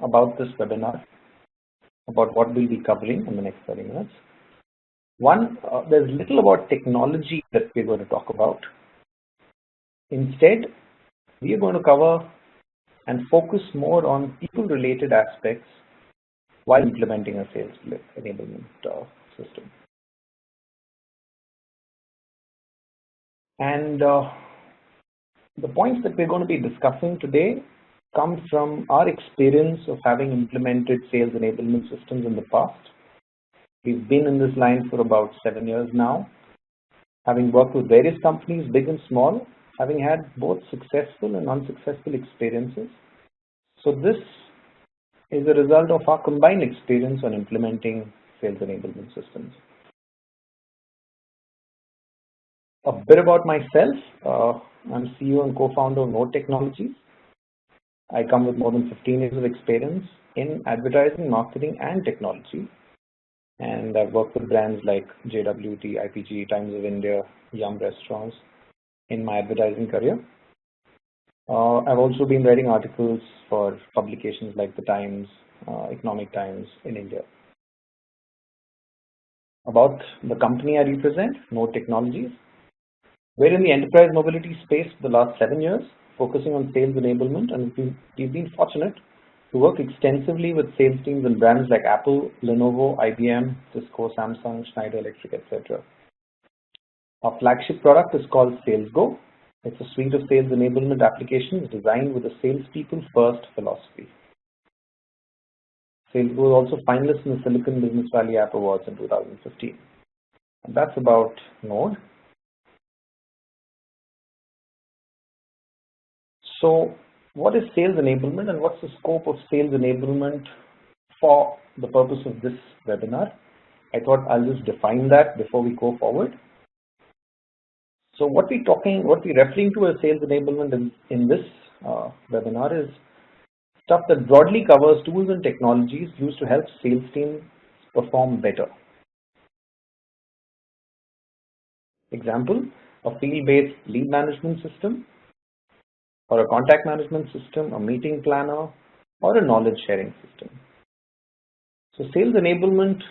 about this webinar, about what we'll be covering in the next 30 minutes. One, there's little about technology that we're going to talk about. Instead, we are going to cover and focus more on people-related aspects while implementing a sales enablement system. And the points that we're going to be discussing today come from our experience of having implemented sales enablement systems in the past. We've been in this line for about 7 years now, having worked with various companies, big and small, having had both successful and unsuccessful experiences. So this is a result of our combined experience on implementing sales enablement systems. A bit about myself. I'm CEO and co-founder of Node Technologies. I come with more than 15 years of experience in advertising, marketing, and technology. And I've worked with brands like JWT, IPG, Times of India, Yum Restaurants in my advertising career. I've also been writing articles for publications like The Times, Economic Times in India. About the company I represent, Node Technologies. We're in the enterprise mobility space for the last 7 years, focusing on sales enablement, and we've been fortunate to work extensively with sales teams in brands like Apple, Lenovo, IBM, Cisco, Samsung, Schneider Electric, etc. Our flagship product is called SalesGo. It's a suite of sales enablement applications designed with a salespeople first philosophy. SalesGo was also finalist in the Silicon Business Valley App Awards in 2015. And that's about Node. So what is sales enablement and what's the scope of sales enablement for the purpose of this webinar? I thought I'll just define that before we go forward. So what we're referring to as sales enablement in this webinar is stuff that broadly covers tools and technologies used to help sales teams perform better. Example, a field-based lead management system, or a contact management system, a meeting planner, or a knowledge sharing system. So sales enablement,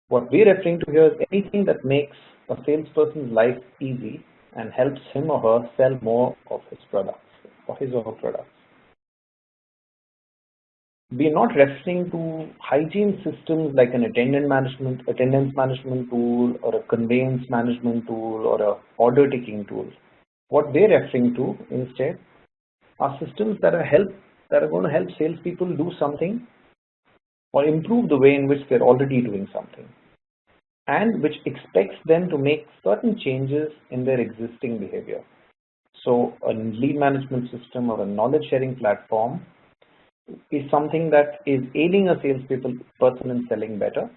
what we're referring to here is anything that makes a salesperson's life easy and helps him or her sell more of his products, or his or her products. We're not referring to hygiene systems like an attendance management tool, or a conveyance management tool, or a order taking tool. What they're referring to instead are systems that are going to help salespeople do something or improve the way in which they're already doing something, and which expects them to make certain changes in their existing behavior. So a lead management system or a knowledge sharing platform is something that is aiding a salesperson in selling better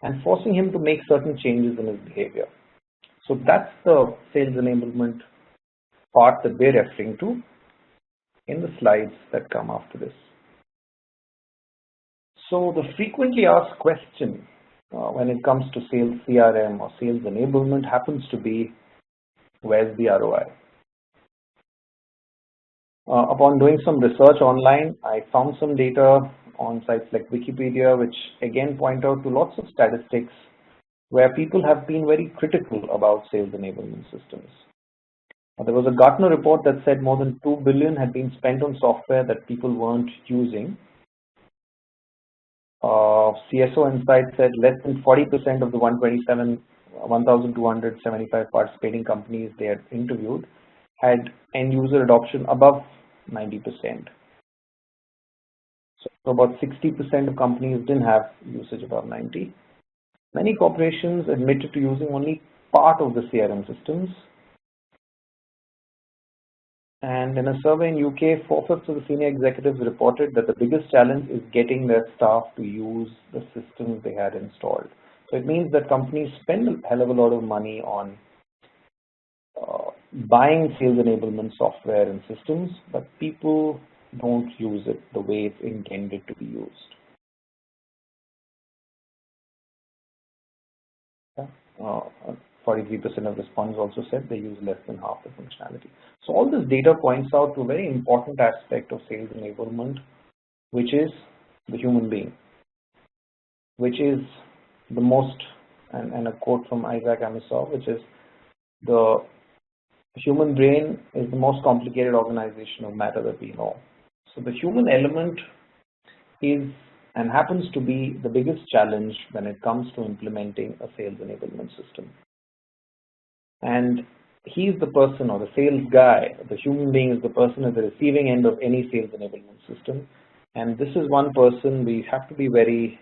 and forcing him to make certain changes in his behavior. So that's the sales enablement part that we're referring to in the slides that come after this. So the frequently asked question when it comes to sales CRM or sales enablement happens to be, where's the ROI? Upon doing some research online, I found some data on sites like Wikipedia, which again point out to lots of statistics where people have been very critical about sales enablement systems. There was a Gartner report that said more than $2 billion had been spent on software that people weren't using. CSO Insight said less than 40% of the 1,275 participating companies they had interviewed had end user adoption above 90%. So about 60% of companies didn't have usage above 90. Many corporations admitted to using only part of the CRM systems. And in a survey in UK, 4/5 of the senior executives reported that the biggest challenge is getting their staff to use the systems they had installed. So it means that companies spend a hell of a lot of money on buying sales enablement software and systems, but people don't use it the way it's intended to be used. Yeah. 43% of respondents also said they use less than half the functionality. So all this data points out to a very important aspect of sales enablement, which is the human being, which is the most, and a quote from Isaac Asimov, which is the human brain is the most complicated organization of matter that we know. So the human element is and happens to be the biggest challenge when it comes to implementing a sales enablement system. And he's the person, or the sales guy, the human being is the person at the receiving end of any sales enablement system. And this is one person we have to be very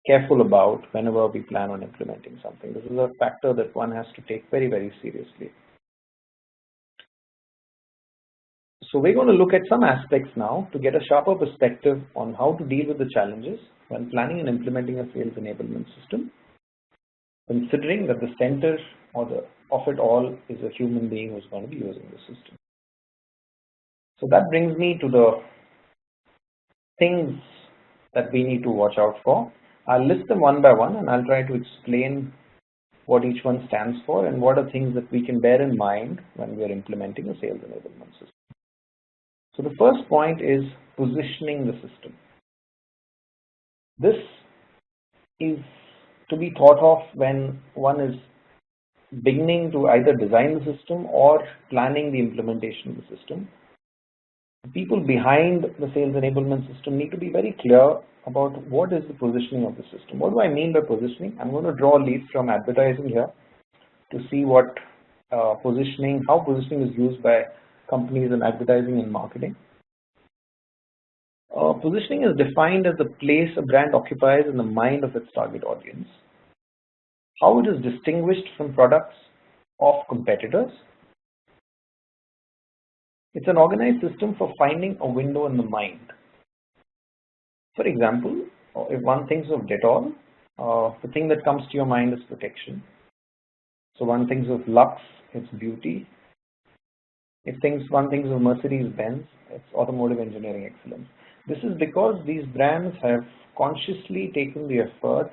careful about whenever we plan on implementing something. This is a factor that one has to take very, very seriously. So we're going to look at some aspects now to get a sharper perspective on how to deal with the challenges when planning and implementing a sales enablement system, considering that the center of it all is a human being who's going to be using the system. So that brings me to the things that we need to watch out for. I'll list them one by one, and I'll try to explain what each one stands for and what are things that we can bear in mind when we are implementing a sales enablement system. So the first point is positioning the system. This is to be thought of when one is beginning to either design the system or planning the implementation of the system. The people behind the sales enablement system need to be very clear about what is the positioning of the system. What do I mean by positioning? I'm going to draw leads from advertising here to see what how positioning is used by companies in advertising and marketing. Positioning is defined as the place a brand occupies in the mind of its target audience, how it is distinguished from products of competitors. It's an organized system for finding a window in the mind. For example, if one thinks of Dettol, the thing that comes to your mind is protection. So one thinks of Lux, it's beauty. If one thinks of Mercedes-Benz, it's automotive engineering excellence. This is because these brands have consciously taken the effort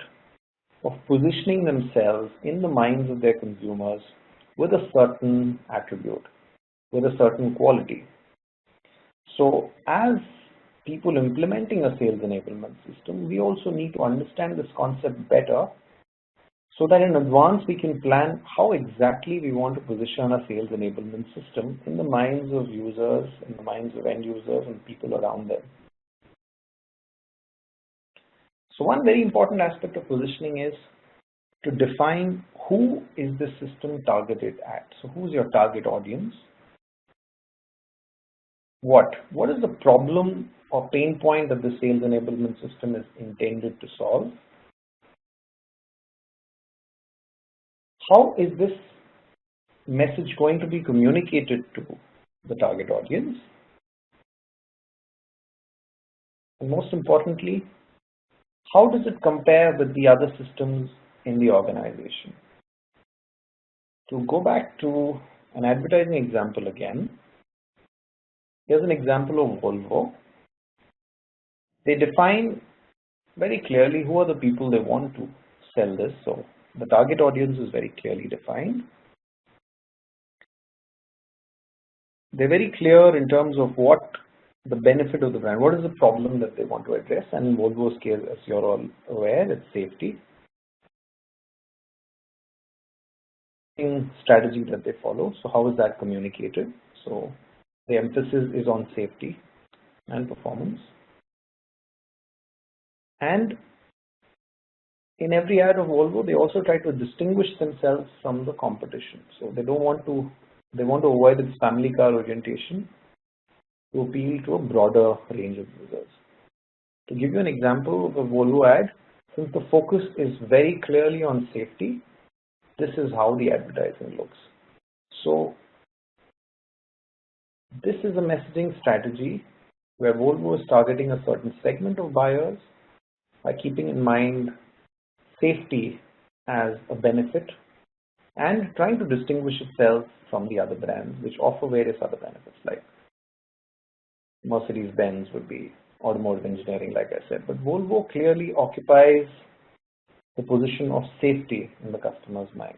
of positioning themselves in the minds of their consumers with a certain attribute, with a certain quality. So as people implementing a sales enablement system, we also need to understand this concept better so that in advance we can plan how exactly we want to position our sales enablement system in the minds of users, in the minds of end users and people around them. So one very important aspect of positioning is to define who is the system targeted at. So who's your target audience? What is the problem or pain point that the sales enablement system is intended to solve? How is this message going to be communicated to the target audience? And most importantly, how does it compare with the other systems in the organization? To go back to an advertising example again, here's an example of Volvo. They define very clearly who are the people they want to sell this. So the target audience is very clearly defined. They're very clear in terms of what the benefit of the brand, what is the problem that they want to address, and in Volvo's case, as you're all aware, it's safety. Strategy that they follow, so how is that communicated? So the emphasis is on safety and performance. And in every ad of Volvo, they also try to distinguish themselves from the competition. So they want to avoid its family car orientation to appeal to a broader range of users. To give you an example of a Volvo ad, since the focus is very clearly on safety, this is how the advertising looks. So this is a messaging strategy where Volvo is targeting a certain segment of buyers by keeping in mind safety as a benefit and trying to distinguish itself from the other brands which offer various other benefits, like Mercedes-Benz would be automotive engineering, like I said, but Volvo clearly occupies the position of safety in the customer's mind.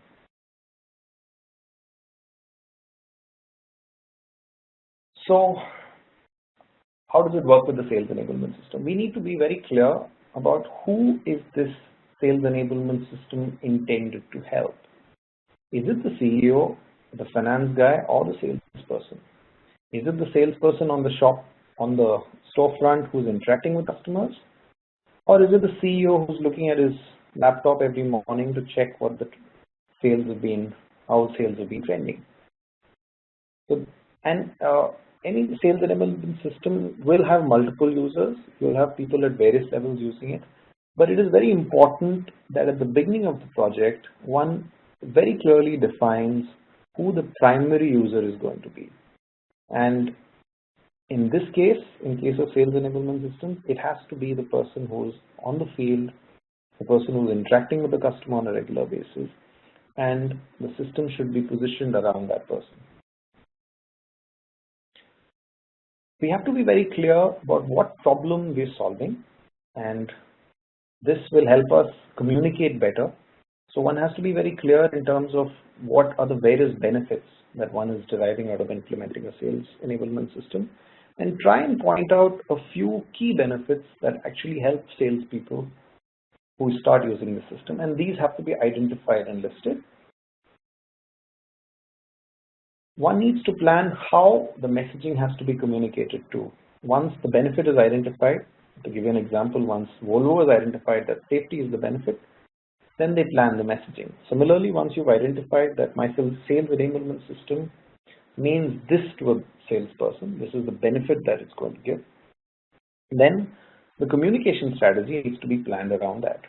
So how does it work with the sales enablement system? We need to be very clear about who is this sales enablement system intended to help. Is it the CEO, the finance guy, or the salesperson? Is it the salesperson on the storefront who's interacting with customers? Or is it the CEO who's looking at his laptop every morning to check what the sales have been, how sales have been trending? So, and any sales enablement system will have multiple users. You'll have people at various levels using it. But it is very important that at the beginning of the project, one very clearly defines who the primary user is going to be. And in this case, in case of sales enablement system, it has to be the person who's on the field, the person who's interacting with the customer on a regular basis, and the system should be positioned around that person. We have to be very clear about what problem we're solving, and this will help us communicate better. So one has to be very clear in terms of what are the various benefits that one is deriving out of implementing a sales enablement system, and try and point out a few key benefits that actually help salespeople who start using the system, and these have to be identified and listed. One needs to plan how the messaging has to be communicated to. Once the benefit is identified, to give you an example, once Volvo has identified that safety is the benefit, then they plan the messaging. Similarly, once you've identified that my sales enablement system means this to a salesperson, this is the benefit that it's going to give, then the communication strategy needs to be planned around that.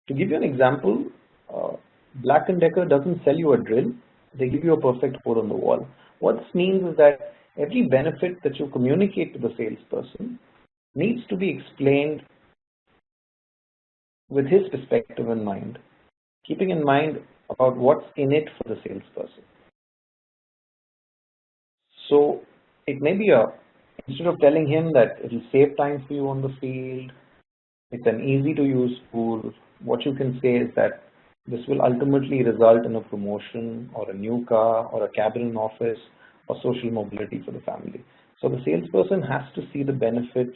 To give you an example, Black & Decker doesn't sell you a drill, they give you a perfect hole on the wall. What this means is that every benefit that you communicate to the salesperson needs to be explained with his perspective in mind, keeping in mind about what's in it for the salesperson. So it may be instead of telling him that it will save time for you on the field, it's an easy to use tool, what you can say is that this will ultimately result in a promotion or a new car or a cabin in office or social mobility for the family. So the salesperson has to see the benefit,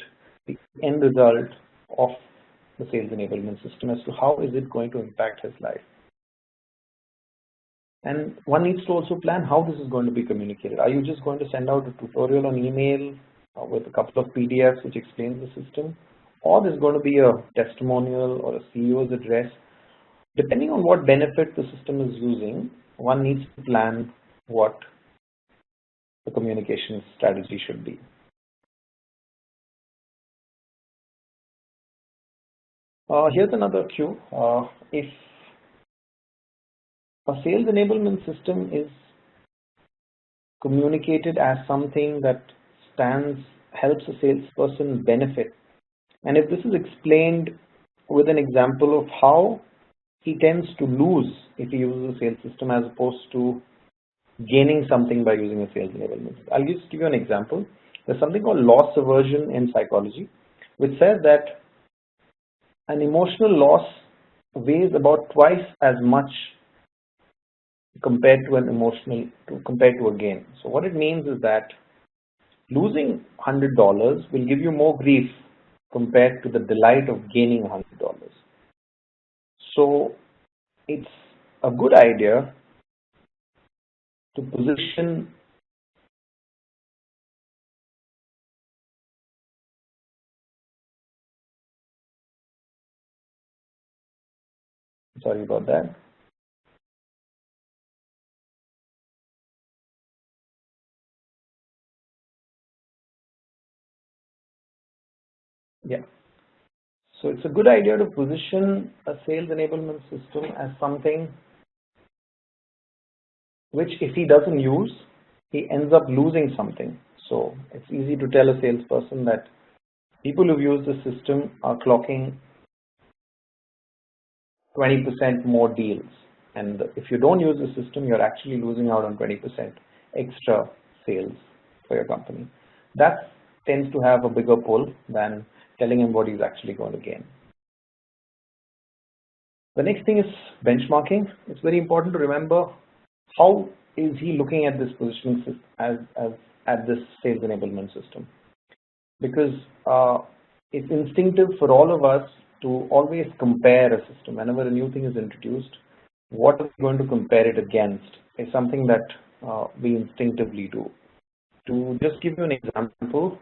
the end result of the sales enablement system as to how is it going to impact his life. And one needs to also plan how this is going to be communicated. Are you just going to send out a tutorial on email with a couple of PDFs which explains the system? Or there's going to be a testimonial or a CEO's address? Depending on what benefit the system is using, one needs to plan what the communication strategy should be. Here's another cue. If a sales enablement system is communicated as something that helps a salesperson benefit, and if this is explained with an example of how he tends to lose if he uses a sales system as opposed to gaining something by using a sales enablement. I'll just give you an example. There's something called loss aversion in psychology, which says that an emotional loss weighs about twice as much compared to a gain. So what it means is that losing $100 will give you more grief compared to the delight of gaining $100. So it's a good idea to position sorry about that. Yeah. So it's a good idea to position a sales enablement system as something which if he doesn't use, he ends up losing something. So it's easy to tell a salesperson that people who've used the system are clocking 20% more deals. And if you don't use the system, you're actually losing out on 20% extra sales for your company. That tends to have a bigger pull than telling him what he's actually going to gain. The next thing is benchmarking. It's very important to remember how is he looking at this positioning system as at this sales enablement system, because it's instinctive for all of us to always compare a system. Whenever a new thing is introduced, what are we going to compare it against is something that we instinctively do. To just give you an example,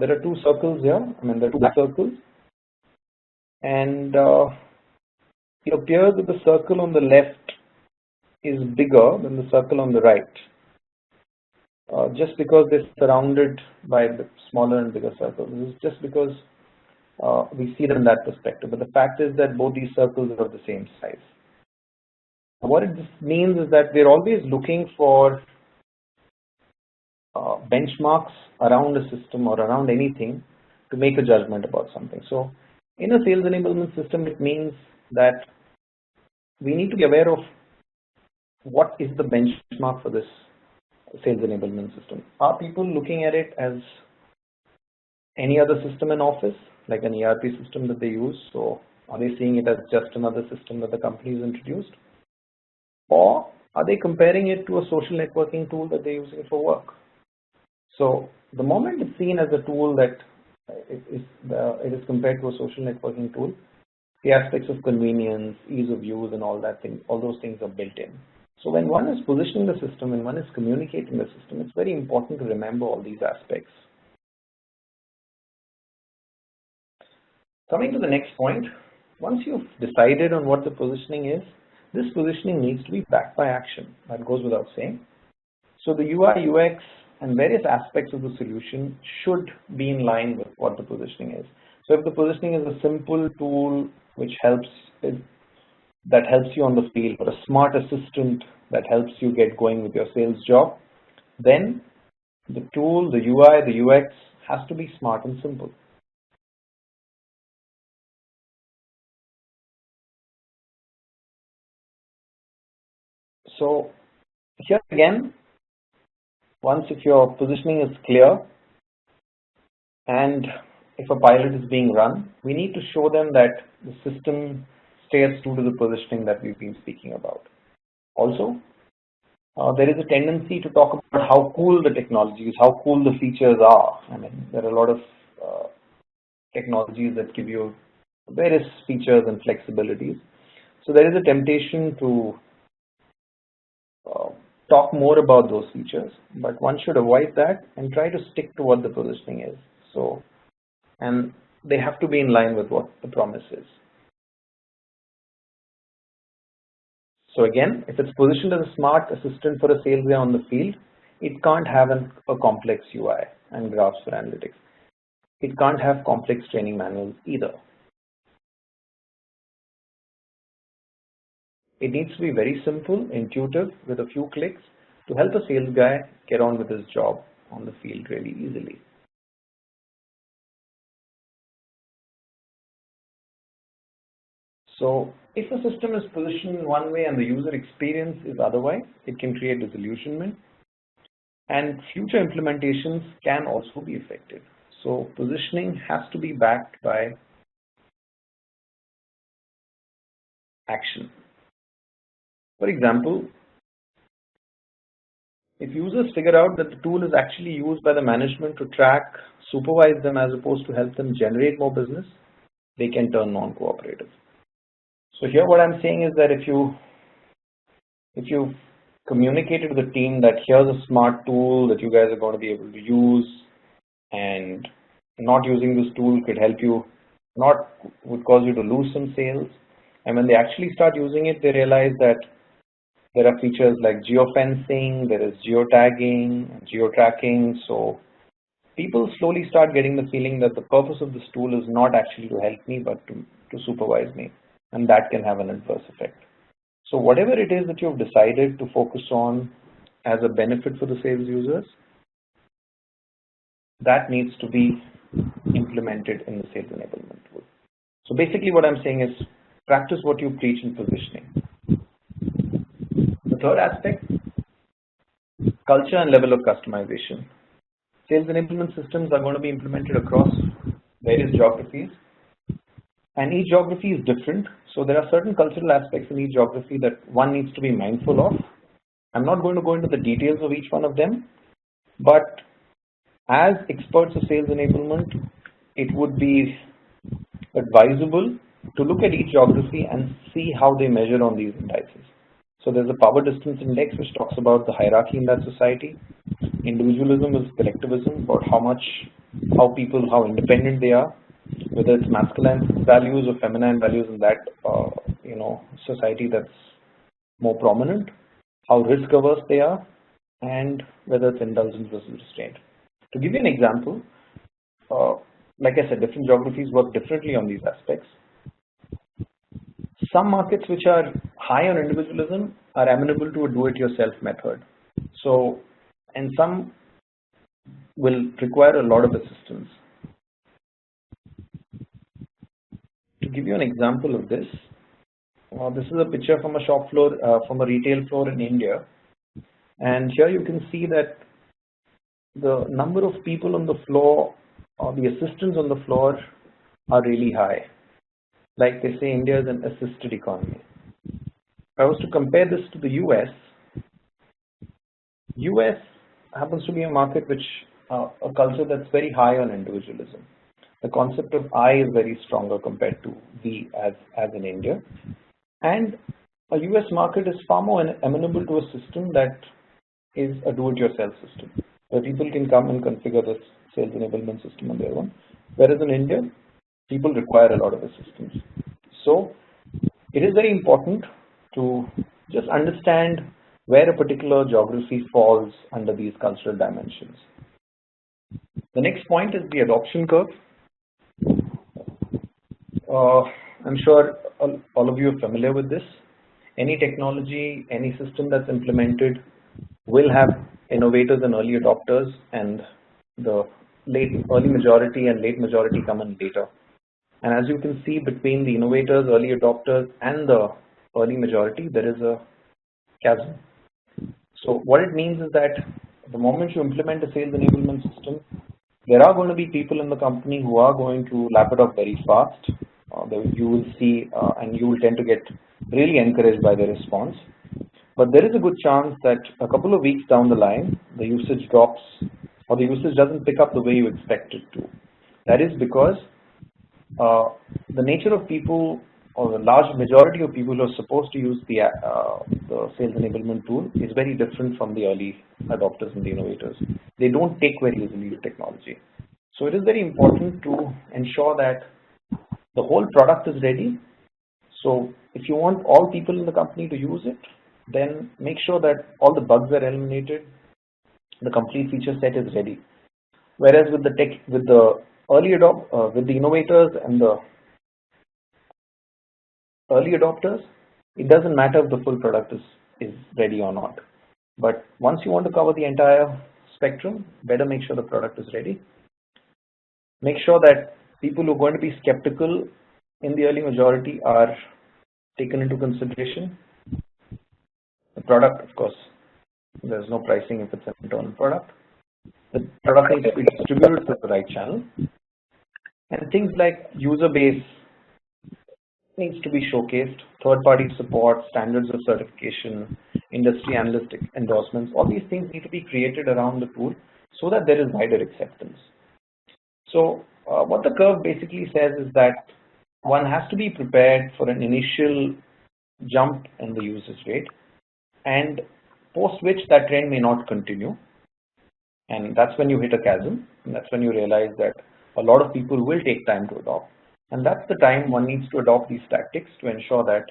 there are two circles here. There are two black circles, and it appears that the circle on the left is bigger than the circle on the right, just because they're surrounded by the smaller and bigger circles. This is just because we see them in that perspective. But the fact is that both these circles are of the same size. What it means is that we're always looking for benchmarks around a system or around anything to make a judgment about something. So in a sales enablement system, it means that we need to be aware of what is the benchmark for this sales enablement system. Are people looking at it as any other system in office, like an ERP system that they use? So are they seeing it as just another system that the company has introduced? Or are they comparing it to a social networking tool that they're using for work? So the moment it's seen as a tool that it is compared to a social networking tool, the aspects of convenience, ease of use, and all those things are built in. So when one is positioning the system, when one is communicating the system, it's very important to remember all these aspects. Coming to the next point, once you've decided on what the positioning is, this positioning needs to be backed by action. That goes without saying. So the UI, UX, and various aspects of the solution should be in line with what the positioning is. So if the positioning is a simple tool which helps you on the field, or a smart assistant that helps you get going with your sales job, then the tool, the UI, the UX has to be smart and simple. So here again, once if your positioning is clear and if a pilot is being run, we need to show them that the system stays true to the positioning that we've been speaking about. Also, there is a tendency to talk about how cool the technology is, how cool the features are. There are a lot of technologies that give you various features and flexibilities. So there is a temptation to talk more about those features, but one should avoid that and try to stick to what the positioning is. And they have to be in line with what the promise is. So again, if it's positioned as a smart assistant for a sales guy on the field, it can't have a complex UI and graphs for analytics. It can't have complex training manuals either. It needs to be very simple, intuitive, with a few clicks to help a sales guy get on with his job on the field really easily. So if a system is positioned in one way and the user experience is otherwise, it can create disillusionment, and future implementations can also be affected. So positioning has to be backed by action. For example, if users figure out that the tool is actually used by the management to track, supervise them as opposed to help them generate more business, they can turn non-cooperative. So here what I'm saying is that if you communicated to the team that here's a smart tool that you guys are going to be able to use, and not using this tool would cause you to lose some sales, and when they actually start using it, they realize that there are features like geofencing, there is geotagging, geotracking. So people slowly start getting the feeling that the purpose of this tool is not actually to help me, but to supervise me, and that can have an adverse effect. So whatever it is that you've decided to focus on as a benefit for the sales users, that needs to be implemented in the sales enablement tool. So basically what I'm saying is practice what you preach in positioning. The third aspect, culture and level of customization. Sales enablement systems are going to be implemented across various geographies, and each geography is different. So there are certain cultural aspects in each geography that one needs to be mindful of, I'm not going to go into the details of each one of them, but as experts of sales enablement, it would be advisable to look at each geography and see how they measure on these indices. So there's a power distance index which talks about the hierarchy in that society. Individualism is collectivism, about how independent they are, whether it's masculine values or feminine values in that society that's more prominent, how risk averse they are, and whether it's indulgence versus restraint. To give you an example, like I said, different geographies work differently on these aspects. Some markets which are high on individualism are amenable to a do-it-yourself method. So, and some will require a lot of assistance. To give you an example of this, this is a picture from a shop floor, from a retail floor in India. And here you can see that the number of people on the floor, or the assistants on the floor, are really high. Like they say, India is an assisted economy. If I was to compare this to the US happens to be a market which, a culture that's very high on individualism. The concept of I is very stronger compared to we as in India. And a US market is far more amenable to a system that is a do-it-yourself system, where people can come and configure this sales enablement system on their own. Whereas in India, people require a lot of assistance. So it is very important to just understand where a particular geography falls under these cultural dimensions. The next point is the adoption curve. I'm sure all of you are familiar with this. Any technology, any system that's implemented will have innovators and early adopters, and the early majority and late majority come in later. And as you can see, between the innovators, early adopters, and the early majority, there is a chasm. So what it means is that the moment you implement a sales enablement system, there are going to be people in the company who are going to lap it up very fast. You will see, and you will tend to get really encouraged by the response. But there is a good chance that a couple of weeks down the line, the usage drops, or the usage doesn't pick up the way you expect it to. That is because the nature of people, or the large majority of people who are supposed to use the sales enablement tool, is very different from the early adopters and the innovators. They don't take very easily to technology. So it is very important to ensure that the whole product is ready. So if you want all people in the company to use it, then make sure that all the bugs are eliminated, the complete feature set is ready. Whereas with the innovators and the early adopters, it doesn't matter if the full product is ready or not. But once you want to cover the entire spectrum, better make sure the product is ready. Make sure that people who are going to be skeptical in the early majority are taken into consideration. The product, of course, there's no pricing if it's an internal product. The product needs to be distributed through the right channel. And things like user base needs to be showcased, third-party support, standards of certification, industry analytic endorsements, all these things need to be created around the tool so that there is wider acceptance. So what the curve basically says is that one has to be prepared for an initial jump in the usage rate, and post which that trend may not continue. And that's when you hit a chasm, and that's when you realize that a lot of people will take time to adopt. And that's the time one needs to adopt these tactics to ensure that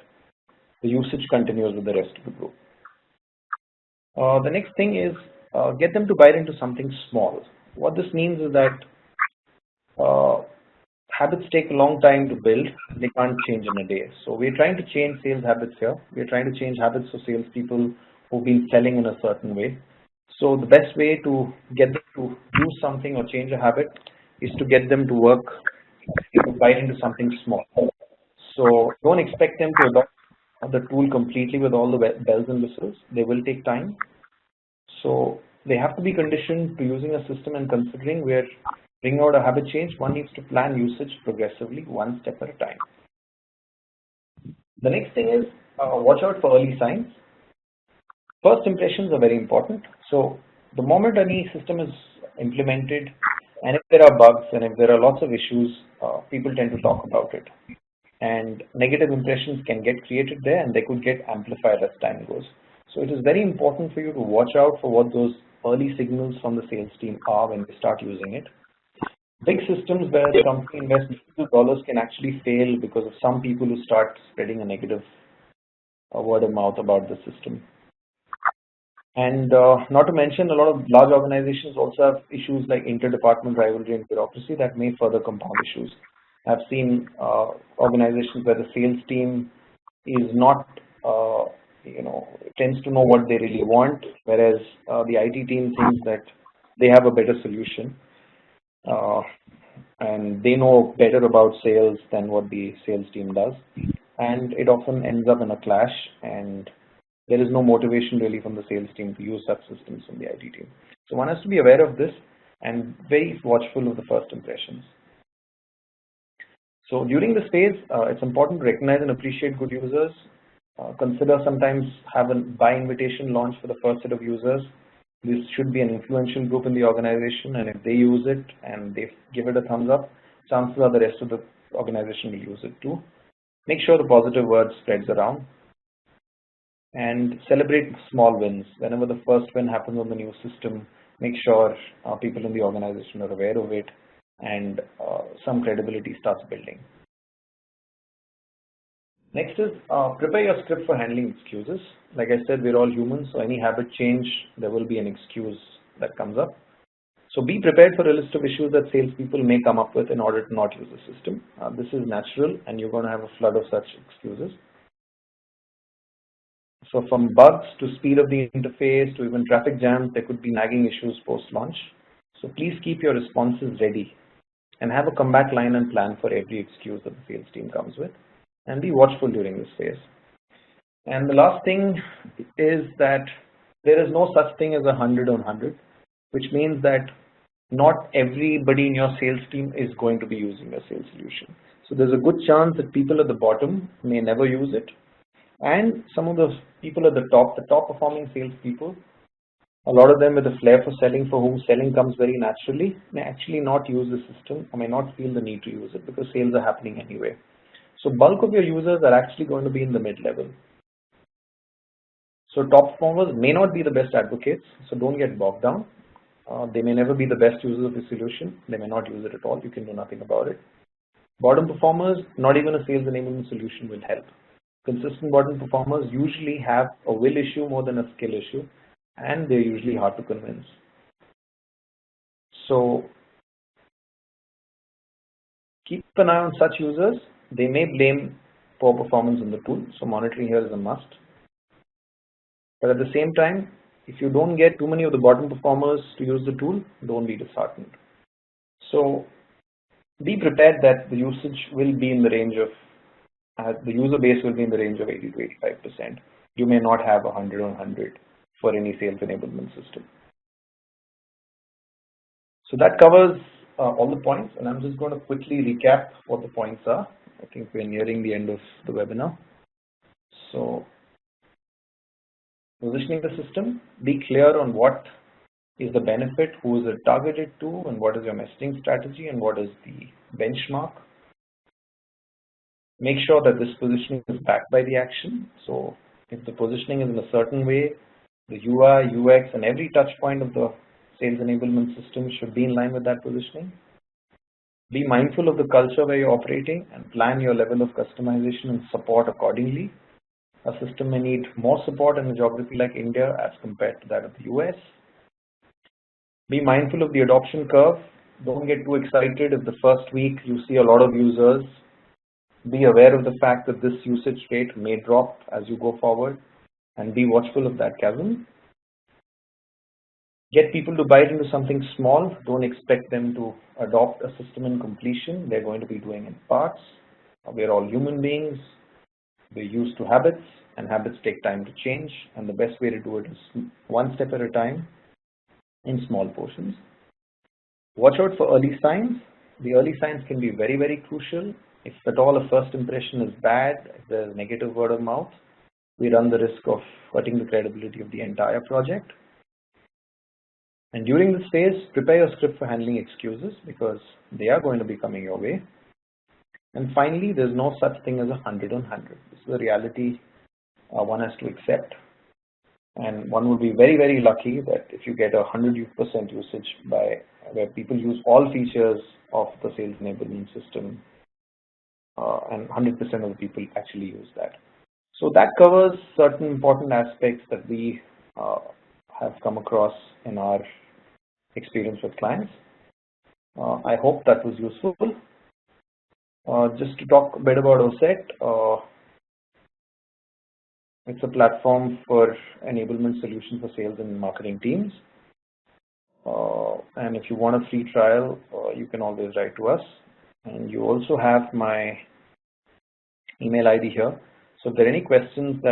the usage continues with the rest of the group. The next thing is get them to bite into something small. What this means is that habits take a long time to build. They can't change in a day. So we're trying to change sales habits here. We're trying to change habits of salespeople who've been selling in a certain way. So the best way to get them to do something or change a habit is to get them to work, to bite into something small. So don't expect them to adopt the tool completely with all the bells and whistles. They will take time. So they have to be conditioned to using a system and considering where bring out a habit change, one needs to plan usage progressively, one step at a time. The next thing is watch out for early signs. First impressions are very important. So the moment any system is implemented, and if there are bugs and if there are lots of issues, people tend to talk about it. And negative impressions can get created there, and they could get amplified as time goes. So it is very important for you to watch out for what those early signals from the sales team are when they start using it. Big systems where the company invests millions of dollars can actually fail because of some people who start spreading a negative word of mouth about the system. And not to mention, a lot of large organizations also have issues like interdepartment rivalry and bureaucracy that may further compound issues. I've seen organizations where the sales team is not, tends to know what they really want, whereas the IT team thinks that they have a better solution. And they know better about sales than what the sales team does. And it often ends up in a clash, and there is no motivation really from the sales team to use such systems from the IT team. So one has to be aware of this and very watchful of the first impressions. So during this phase, it's important to recognize and appreciate good users. Consider sometimes have a buy invitation launch for the first set of users. This should be an influential group in the organization, and if they use it and they give it a thumbs up, chances are the rest of the organization will use it too. Make sure the positive word spreads around, and celebrate small wins. Whenever the first win happens on the new system, make sure people in the organization are aware of it, and some credibility starts building. Next is prepare your script for handling excuses. Like I said, we're all humans, so any habit change, there will be an excuse that comes up. So be prepared for a list of issues that salespeople may come up with in order to not use the system. This is natural, and you're going to have a flood of such excuses. So from bugs to speed of the interface to even traffic jams, there could be nagging issues post-launch. So please keep your responses ready and have a comeback line and plan for every excuse that the sales team comes with, and be watchful during this phase. And the last thing is that there is no such thing as 100 on 100, which means that not everybody in your sales team is going to be using your sales solution. So there's a good chance that people at the bottom may never use it, and some of the people at the top performing salespeople, a lot of them with a flair for selling, for whom selling comes very naturally, may actually not use the system or may not feel the need to use it because sales are happening anyway. So bulk of your users are actually going to be in the mid-level. So top performers may not be the best advocates, so don't get bogged down. They may never be the best users of the solution. They may not use it at all. You can do nothing about it. Bottom performers, not even a sales enablement solution will help. Consistent bottom performers usually have a will issue more than a skill issue, and they're usually hard to convince. So keep an eye on such users. They may blame poor performance in the tool, so monitoring here is a must. But at the same time, if you don't get too many of the bottom performers to use the tool, don't be disheartened. So be prepared that the usage will be in the range of, the user base will be in the range of 80 to 85%. You may not have 100 on 100 for any sales enablement system. So that covers all the points, and I'm just going to quickly recap what the points are. I think we're nearing the end of the webinar. So positioning the system, be clear on what is the benefit, who is it targeted to, and what is your messaging strategy, and what is the benchmark. Make sure that this positioning is backed by the action. So if the positioning is in a certain way, the UI, UX, and every touch point of the sales enablement system should be in line with that positioning. Be mindful of the culture where you're operating and plan your level of customization and support accordingly. A system may need more support in a geography like India as compared to that of the US. Be mindful of the adoption curve. Don't get too excited if the first week you see a lot of users. Be aware of the fact that this usage rate may drop as you go forward, and be watchful of that chasm. Get people to bite into something small. Don't expect them to adopt a system in completion. They're going to be doing in parts. We're all human beings. We're used to habits, and habits take time to change, and the best way to do it is one step at a time in small portions. Watch out for early signs. The early signs can be very, very crucial. If at all a first impression is bad, if there's negative word of mouth, we run the risk of hurting the credibility of the entire project. And during this phase, prepare your script for handling excuses, because they are going to be coming your way. And finally, there's no such thing as 100 on 100. This is a reality one has to accept. And one would be very, very lucky that if you get 100% usage by where people use all features of the sales enablement system, and 100% of the people actually use that. So that covers certain important aspects that we have come across in our experience with clients. I hope that was useful. Just to talk a bit about OSET, it's a platform for enablement solution for sales and marketing teams. And if you want a free trial, you can always write to us. And you also have my email ID here. So if there are any questions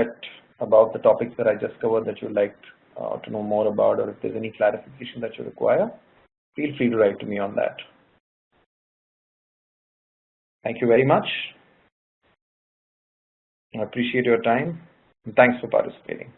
about the topics that I just covered that you'd like to know more about, or if there's any clarification that you require, feel free to write to me on that. Thank you very much. I appreciate your time, and thanks for participating.